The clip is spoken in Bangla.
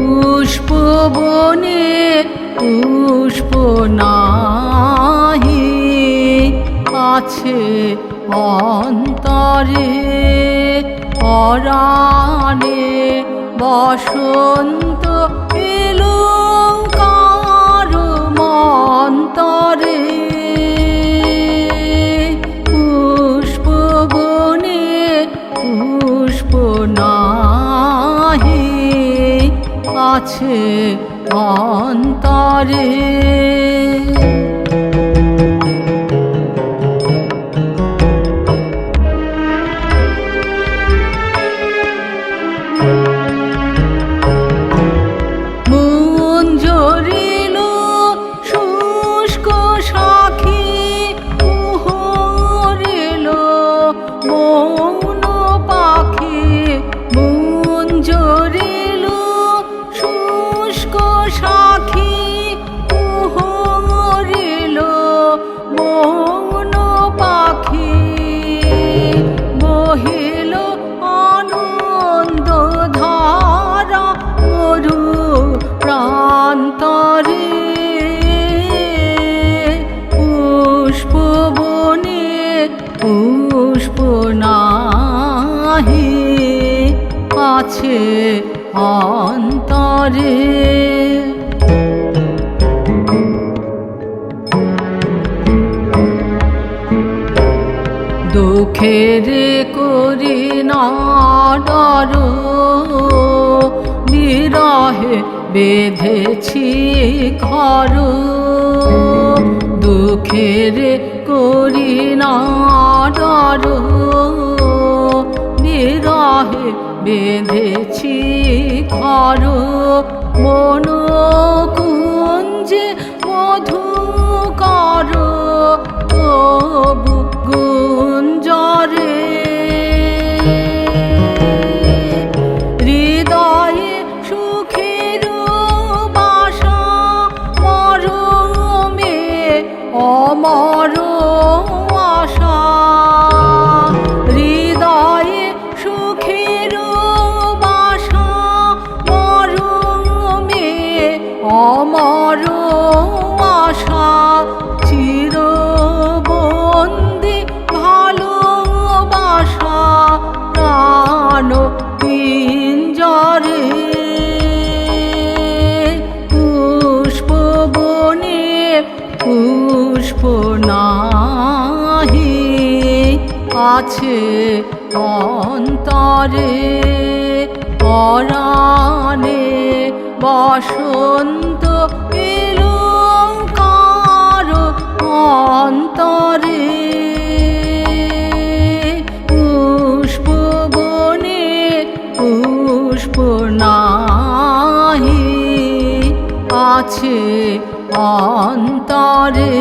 পুষ্পবনে পুষ্প নাহি আছে অন্তরে, পরাণে বসন্ত এলো কারো মন্তরে। পুষ্পবনে পুষ্প নাহি আছে অন্তরে। মন ঝরিল শুষ্ক সাখী, কুহরিল মৌন পাখি। মন ঝরিল শুষ্ক সাখী, কুহরিল মৌন পাখি। বহিল আনন্দ ধারা মরু প্রান্তরে। পুষ্পবনে পুষ্প নাহি আছে অন্তরে। দুঃখের করি না ডর, বিরহে বেঁধেছি ঘর। দুঃখের করি না ডর, বিরহে বেঁধেছি ঘর। মন কুঞ্জে মধুকর তবু গুঞ্জরে। হৃদয়ে সুখের বাসা, মরমে অমর আশা। হৃদয়ে সুখের বাসা, মরমে অমর আশা। চিরবন্দি ভালোবাসা প্রাণ পিঞ্জরে। পুষ্পবনে পুষ্প নাহি আছে অন্তরে, পরাণে বসন্ত এলো কারো অন্তরে। পুষ্পবনে পুষ্প নাহি আছে অন্তরে।